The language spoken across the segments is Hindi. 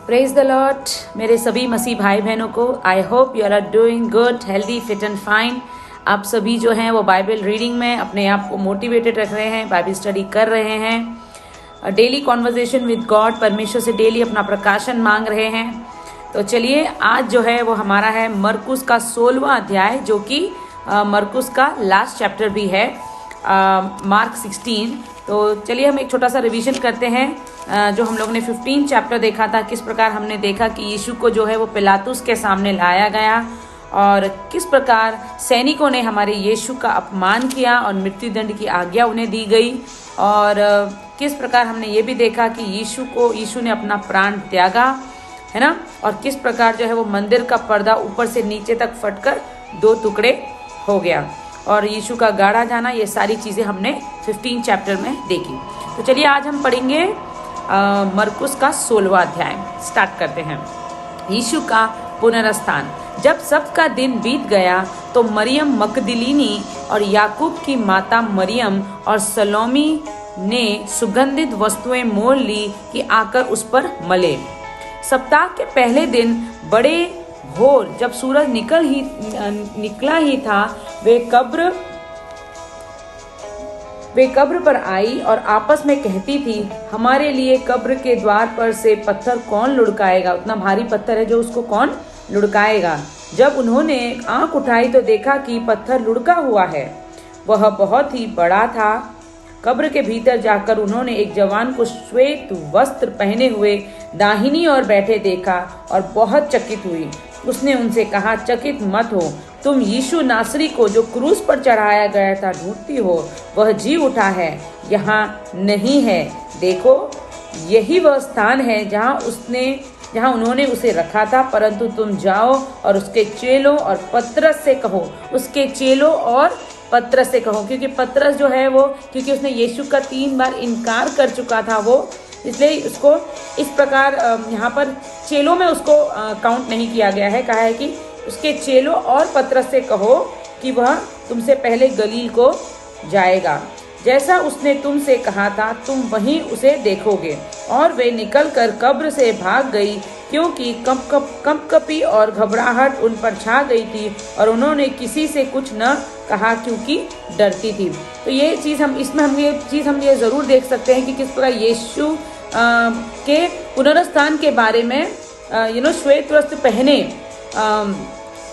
प्रेज द लॉर्ड मेरे सभी मसीह भाई बहनों को। I hope you are doing good, healthy, fit and fine. आप सभी जो हैं वो बाइबल रीडिंग में अपने आप को मोटिवेटेड रख रहे हैं, बाइबल स्टडी कर रहे हैं, डेली कॉन्वर्जेशन विद गॉड, परमेश्वर से डेली अपना प्रकाशन मांग रहे हैं। तो चलिए आज जो है वो हमारा है मरकुस का 16वां अध्याय, जो कि मरकुस का लास्ट चैप्टर भी है, मार्क 16। तो चलिए हम एक छोटा सा रिवीजन करते हैं। जो हम लोग ने 15 चैप्टर देखा था, किस प्रकार हमने देखा कि यीशु को जो है वो पिलातुस के सामने लाया गया और किस प्रकार सैनिकों ने हमारे यीशु का अपमान किया और मृत्युदंड की आज्ञा उन्हें दी गई। और किस प्रकार हमने ये भी देखा कि यीशु ने अपना प्राण त्यागा, है ना, और किस प्रकार जो है वो मंदिर का पर्दा ऊपर से नीचे तक फटकर 2 टुकड़े हो गया और यीशु का गाड़ा जाना। ये सारी चीज़ें हमने 15 चैप्टर में देखी। तो चलिए आज हम पढ़ेंगे मरकुस का 16वां अध्याय। स्टार्ट करते हैं। यीशु का पुनरुत्थान। जब सबका दिन बीत गया तो मरियम मगदलीनी और याकूब की माता मरियम और सलोमी ने सुगंधित वस्तुएं मोल ली कि आकर उस पर मले। सप्ताह के पहले दिन बड़े भोर जब सूरज निकला ही था, वे कब्र पर आई और आपस में कहती थी, हमारे लिए कब्र के द्वार पर से पत्थर कौन लुढ़काएगा। उतना भारी पत्थर है जो उसको कौन लुढ़काएगा। जब उन्होंने आंख उठाई तो देखा कि पत्थर लुढ़का हुआ है, वह बहुत ही बड़ा था। कब्र के भीतर जाकर उन्होंने एक जवान को श्वेत वस्त्र पहने हुए दाहिनी ओर बैठे देखा और बहुत चकित हुई। उसने उनसे कहा, चकित मत हो, तुम यीशु नासरी को जो क्रूस पर चढ़ाया गया था ढूंढती हो। वह जी उठा है, यहाँ नहीं है। देखो, यही वह स्थान है जहाँ उन्होंने उसे रखा था। परंतु तुम जाओ और उसके चेलों और पतरस से कहो, क्योंकि पतरस जो है वो, क्योंकि उसने यीशु का 3 बार इनकार कर चुका था वो, इसलिए उसको इस प्रकार यहाँ पर चेलों में उसको काउंट नहीं किया गया है। कहा है कि उसके चेलों और पतरस से कहो कि वह तुमसे पहले गलील को जाएगा। जैसा उसने तुमसे कहा था तुम वहीं उसे देखोगे। और वे निकलकर कब्र से भाग गई, क्योंकि कंपकपी और घबराहट उन पर छा गई थी और उन्होंने किसी से कुछ न कहा क्योंकि डरती थी। तो ये चीज़ हम ये ज़रूर देख सकते हैं कि किस प्रकार यीशु के पुनरुत्थान के बारे में श्वेत वस्त्र पहने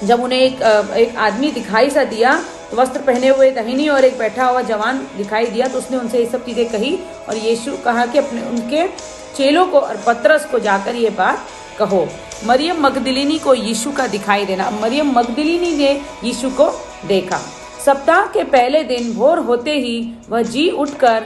जब उन्हें एक आदमी दिखाई सा दिया, तो वस्त्र पहने हुए दाहिनी और एक बैठा हुआ जवान दिखाई दिया, तो उसने उनसे ये सब चीज़ें कही और यीशु कहा कि उनके चेलों को और पतरस को जाकर ये बात कहो। मरियम मगदलीनी को यीशु का दिखाई देना। मरियम मगदलीनी ने यीशु को देखा। सप्ताह के पहले दिन भोर होते ही वह जी उठकर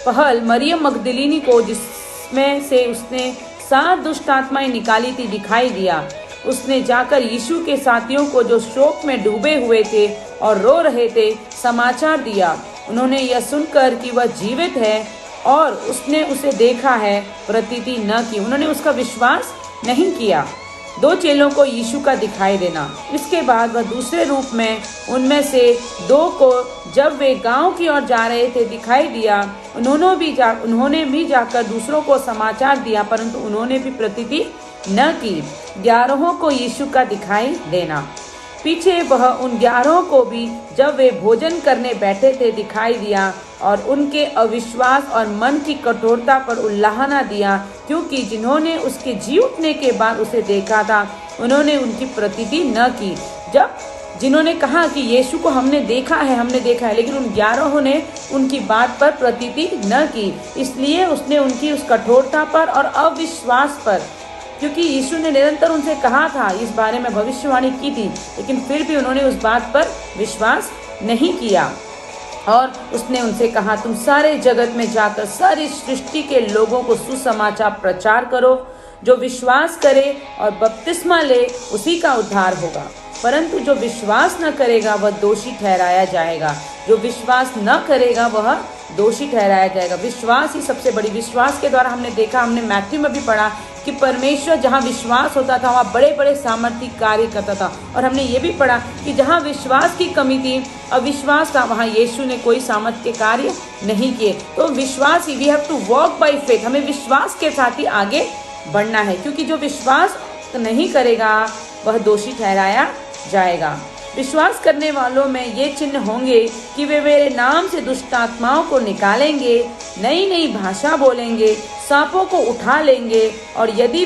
पहल मरियम मगदलीनी को, जिसमें से उसने 7 दुष्ट आत्माएं निकाली थी, दिखाई दिया। उसने जाकर यीशु के साथियों को, जो शोक में डूबे हुए थे और रो रहे थे, समाचार दिया। उन्होंने यह सुनकर कि वह जीवित है और उसने उसे देखा है, प्रतीति न की। उन्होंने उसका विश्वास नहीं किया। 2 चेलों को यीशु का दिखाई देना। इसके बाद वह दूसरे रूप में उनमें से 2 को, जब वे गांव की ओर जा रहे थे, दिखाई दिया। उन्होंने भी जाकर दूसरों को समाचार दिया, परंतु उन्होंने भी प्रतीति न की। 11 को यीशु का दिखाई देना। पीछे वह उन 11 को भी, जब वे भोजन करने बैठे थे, दिखाई दिया और उनके अविश्वास और मन की कठोरता पर उल्लाहना दिया, क्योंकि जिन्होंने उसके जी उठने के बाद उसे देखा था, उन्होंने उनकी प्रतीति न की। जिन्होंने कहा कि यीशु को हमने देखा है, लेकिन उन 11 ने उनकी बात पर प्रतीति न की। इसलिए उसने उनकी उस कठोरता पर और अविश्वास पर, क्योंकि यीशु ने निरंतर उनसे कहा था, इस बारे में भविष्यवाणी की थी, लेकिन फिर भी उन्होंने उस बात पर विश्वास नहीं किया। और उसने उनसे कहा, तुम सारे जगत में जाकर सारी सृष्टि के लोगों को सुसमाचार प्रचार करो। जो विश्वास करे और बपतिस्मा ले, उसी का उद्धार होगा, परंतु जो विश्वास न करेगा वह दोषी ठहराया जाएगा। जो विश्वास न करेगा वह दोषी ठहराया जाएगा। विश्वास ही सबसे बड़ी, विश्वास के द्वारा हमने मैथ्यू में भी पढ़ा कि परमेश्वर जहाँ विश्वास होता था वहाँ बड़े बड़े सामर्थ्य कार्य करता था। और हमने ये भी पढ़ा कि जहाँ विश्वास की कमी थी, अविश्वास था, वहाँ यीशु ने कोई सामर्थ्य के कार्य नहीं किए। तो विश्वास ही, we have to walk by faith, हमें विश्वास के साथ ही आगे बढ़ना है, क्योंकि जो विश्वास नहीं करेगा वह दोषी ठहराया जाएगा। विश्वास करने वालों में ये चिन्ह होंगे कि वे मेरे नाम से दुष्ट आत्माओं को निकालेंगे, नई नई भाषा बोलेंगे, सांपों को उठा लेंगे, और यदि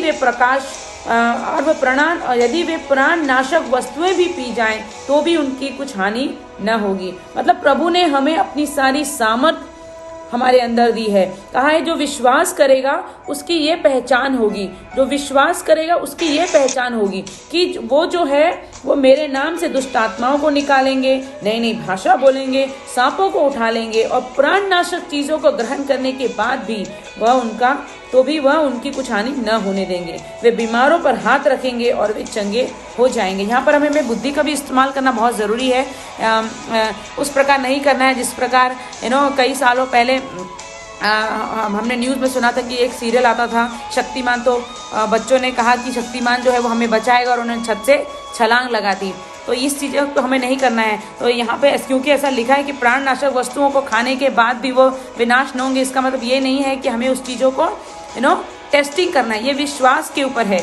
वे प्राण नाशक वस्तुएं भी पी जाएं तो भी उनकी कुछ हानि न होगी। मतलब प्रभु ने हमें अपनी सारी सामर्थ हमारे अंदर दी है। कहा है जो विश्वास करेगा उसकी ये पहचान होगी, जो विश्वास करेगा उसकी ये पहचान होगी कि वो जो है वो मेरे नाम से दुष्ट आत्माओं को निकालेंगे, नई नई भाषा बोलेंगे, सांपों को उठा लेंगे, और प्राणनाशक चीजों को ग्रहण करने के बाद भी वह उनकी कुछ हानि न होने देंगे। वे बीमारों पर हाथ रखेंगे और वे चंगे हो जाएंगे। यहाँ पर हमें बुद्धि का भी इस्तेमाल करना बहुत ज़रूरी है। उस प्रकार नहीं करना है जिस प्रकार कई सालों पहले हमने न्यूज़ में सुना था कि एक सीरियल आता था शक्तिमान, तो बच्चों ने कहा कि शक्तिमान जो है वो हमें बचाएगा, और उन्होंने छत से छलांग लगा दी। तो इस चीज़ों को हमें नहीं करना है। तो यहाँ पे क्योंकि ऐसा लिखा है कि प्राणनाशक वस्तुओं को खाने के बाद भी वो विनाश न होंगे, इसका मतलब ये नहीं है कि हमें उस चीज़ों को टेस्टिंग करना है। ये विश्वास के ऊपर है।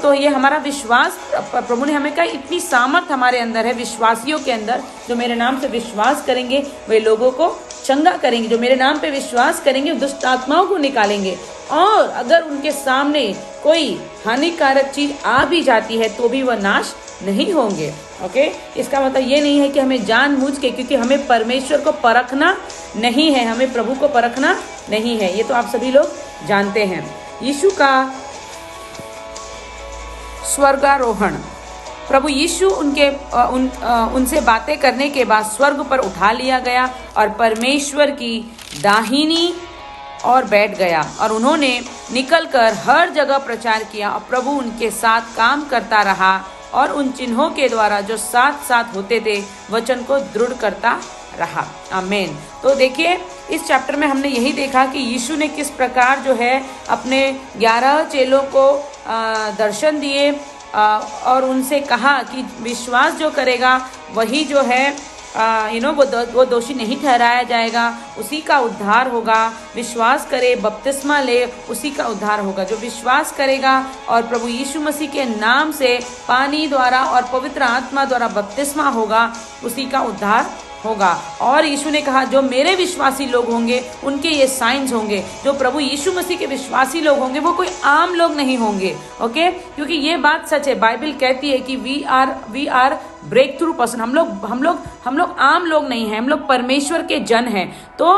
तो ये हमारा विश्वास, प्रभु ने हमें कहा इतनी सामर्थ हमारे अंदर है विश्वासियों के अंदर, जो मेरे नाम से विश्वास करेंगे वे लोगों को चंगा करेंगे, जो मेरे नाम पे विश्वास करेंगे दुष्ट आत्माओं को निकालेंगे, और अगर उनके सामने कोई हानिकारक चीज आ भी जाती है तो भी वह नाश नहीं होंगे। ओके, इसका मतलब ये नहीं है कि हमें जानबूझ के, क्योंकि हमें परमेश्वर को परखना नहीं है, हमें प्रभु को परखना नहीं है, ये तो आप सभी लोग जानते हैं। यीशु का स्वर्गारोहण, प्रभु यीशु उनसे बातें करने के बाद स्वर्ग पर उठा लिया गया और परमेश्वर की दाहिनी और बैठ गया, और उन्होंने निकलकर हर जगह प्रचार किया, और प्रभु उनके साथ काम करता रहा और उन चिन्हों के द्वारा जो साथ साथ होते थे वचन को दृढ़ करता रहा। आमीन। तो देखिए इस चैप्टर में हमने यही देखा कि यीशु ने किस प्रकार जो है अपने 11 चेलों को दर्शन दिए और उनसे कहा कि विश्वास जो करेगा वही जो है वो दोषी नहीं ठहराया जाएगा, उसी का उद्धार होगा। विश्वास करे, बपतिस्मा ले, उसी का उद्धार होगा। जो विश्वास करेगा और प्रभु यीशु मसीह के नाम से पानी द्वारा और पवित्र आत्मा द्वारा बपतिस्मा होगा, उसी का उद्धार होगा। और यीशु ने कहा जो मेरे विश्वासी लोग होंगे उनके ये साइंस होंगे। जो प्रभु यीशु मसीह के विश्वासी लोग होंगे वो कोई आम लोग नहीं होंगे। ओके, क्योंकि ये बात सच है। बाइबल कहती है कि we are breakthrough person. हम लोग आम लोग नहीं हैं, हम लोग परमेश्वर के जन हैं। तो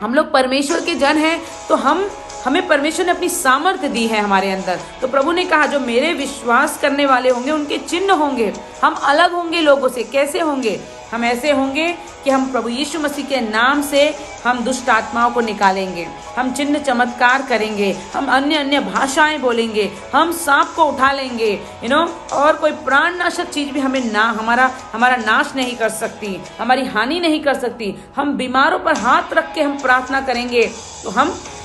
हम लोग परमेश्वर के जन हैं, तो हमें परमेश्वर ने अपनी सामर्थ्य दी है हमारे अंदर। तो प्रभु ने कहा जो मेरे विश्वास करने वाले होंगे उनके चिन्ह होंगे। हम अलग होंगे लोगों से। कैसे होंगे? हम ऐसे होंगे कि हम प्रभु यीशु मसीह के नाम से हम दुष्ट आत्माओं को निकालेंगे, हम चिन्ह चमत्कार करेंगे, हम अन्य भाषाएं बोलेंगे, हम सांप को उठा लेंगे, और कोई प्राणनाशक चीज भी हमें हमारा नाश नहीं कर सकती, हमारी हानि नहीं कर सकती। हम बीमारों पर हाथ रख के हम प्रार्थना करेंगे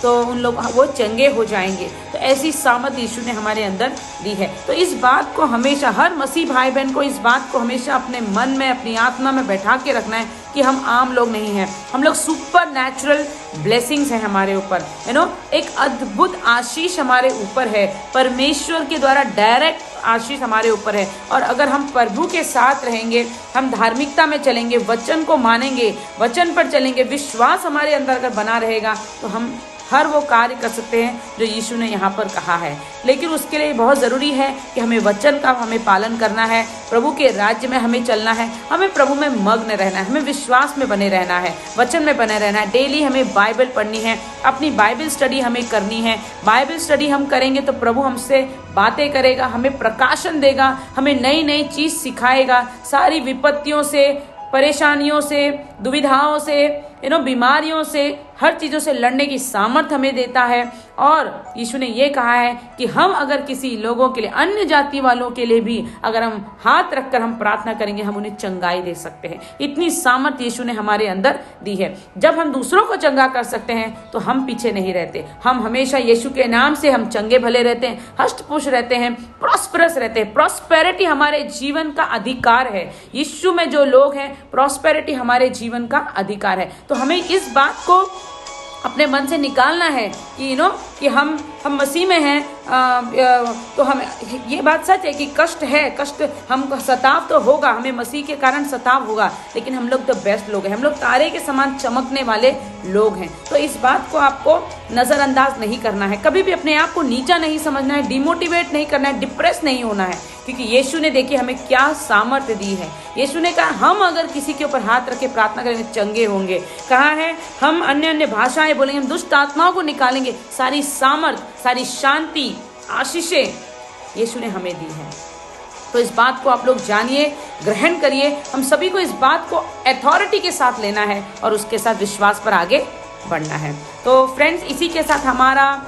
तो उन लोग वो चंगे हो जाएंगे। तो ऐसी सामर्थ यीशु ने हमारे अंदर दी है। तो इस बात को हमेशा, हर मसीह भाई बहन को इस बात को हमेशा अपने मन में, अपनी आत्मा में बैठा के रखना है कि हम आम लोग नहीं हैं। हम लोग सुपर नेचुरल ब्लेसिंग्स हैं हमारे ऊपर, एक अद्भुत आशीष हमारे ऊपर है। परमेश्वर के द्वारा डायरेक्ट आशीष हमारे ऊपर है। और अगर हम प्रभु के साथ रहेंगे, हम धार्मिकता में चलेंगे, वचन को मानेंगे, वचन पर चलेंगे, विश्वास हमारे अंदर अगर बना रहेगा तो हम हर वो कार्य कर सकते हैं जो यीशु ने यहाँ पर कहा है। लेकिन उसके लिए बहुत ज़रूरी है कि हमें वचन का हमें पालन करना है, प्रभु के राज्य में हमें चलना है, हमें प्रभु में मग्न रहना है, हमें विश्वास में बने रहना है, वचन में बने रहना है। डेली हमें बाइबल पढ़नी है, अपनी बाइबल स्टडी हमें करनी है। बाइबल स्टडी हम करेंगे तो प्रभु हमसे बातें करेगा, हमें प्रकाशन देगा, हमें नई नई चीज़ सिखाएगा। सारी विपत्तियों से, परेशानियों से, दुविधाओं से, बीमारियों से, हर चीज़ों से लड़ने की सामर्थ हमें देता है। और यीशु ने ये कहा है कि हम अगर किसी लोगों के लिए, अन्य जाति वालों के लिए भी अगर हम हाथ रखकर हम प्रार्थना करेंगे, हम उन्हें चंगाई दे सकते हैं। इतनी सामर्थ यीशु ने हमारे अंदर दी है। जब हम दूसरों को चंगा कर सकते हैं तो हम पीछे नहीं रहते। हम हमेशा यीशु के नाम से हम चंगे भले रहते हैं, हष्ट-पुष्ट रहते हैं, प्रॉस्परस रहते हैं। प्रॉस्पेरिटी हमारे जीवन का अधिकार है। यीशु में जो लोग हैं, प्रॉस्पेरिटी हमारे जीवन का अधिकार है। तो हमें इस बात को अपने मन से निकालना है कि कि हम मसीह में हैं, तो हम ये बात सच है कि कष्ट है, कष्ट हमको सताव तो होगा, हमें मसीह के कारण सताव होगा, लेकिन हम लोग तो बेस्ट लोग हैं, हम लोग तारे के समान चमकने वाले लोग हैं। तो इस बात को आपको नज़रअंदाज नहीं करना है, कभी भी अपने आप को नीचा नहीं समझना है, डिमोटिवेट नहीं करना है, डिप्रेस नहीं होना है, क्योंकि यीशु ने देखिए हमें क्या सामर्थ्य दी है। यीशु ने कहा हम अगर किसी के ऊपर हाथ रख के प्रार्थना करेंगे चंगे होंगे। कहा है हम अन्य अन्य भाषाएं बोलेंगे, हम दुष्ट आत्माओं को निकालेंगे। सारी सामर्थ, सारी शांति, आशीषें यीशु ने हमें दी है। तो इस बात को आप लोग जानिए, ग्रहण करिए। हम सभी को इस बात को अथॉरिटी के साथ लेना है और उसके साथ विश्वास पर आगे बढ़ना है। तो फ्रेंड्स, इसी के साथ हमारा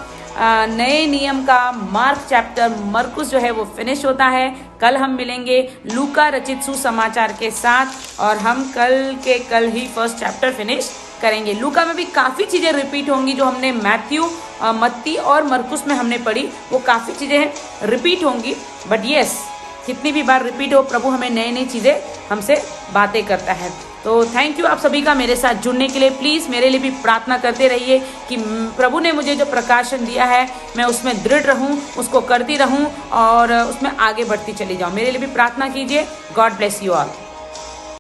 नए नियम का मार्क चैप्टर मरकुस जो है वो फिनिश होता है। कल हम मिलेंगे लूका रचित सुसमाचार के साथ और हम कल ही फर्स्ट चैप्टर फिनिश करेंगे। लूका में भी काफ़ी चीज़ें रिपीट होंगी जो हमने मैथ्यू, मत्ती और मरकुस में हमने पढ़ी, वो काफ़ी चीज़ें रिपीट होंगी। बट येस, कितनी भी बार रिपीट हो, प्रभु हमें नई नई चीज़ें हमसे बातें करता है। तो थैंक यू आप सभी का मेरे साथ जुड़ने के लिए। प्लीज़ मेरे लिए भी प्रार्थना करते रहिए कि प्रभु ने मुझे जो प्रकाशन दिया है मैं उसमें दृढ़ रहूं, उसको करती रहूं और उसमें आगे बढ़ती चली जाऊं। मेरे लिए भी प्रार्थना कीजिए। God bless you all.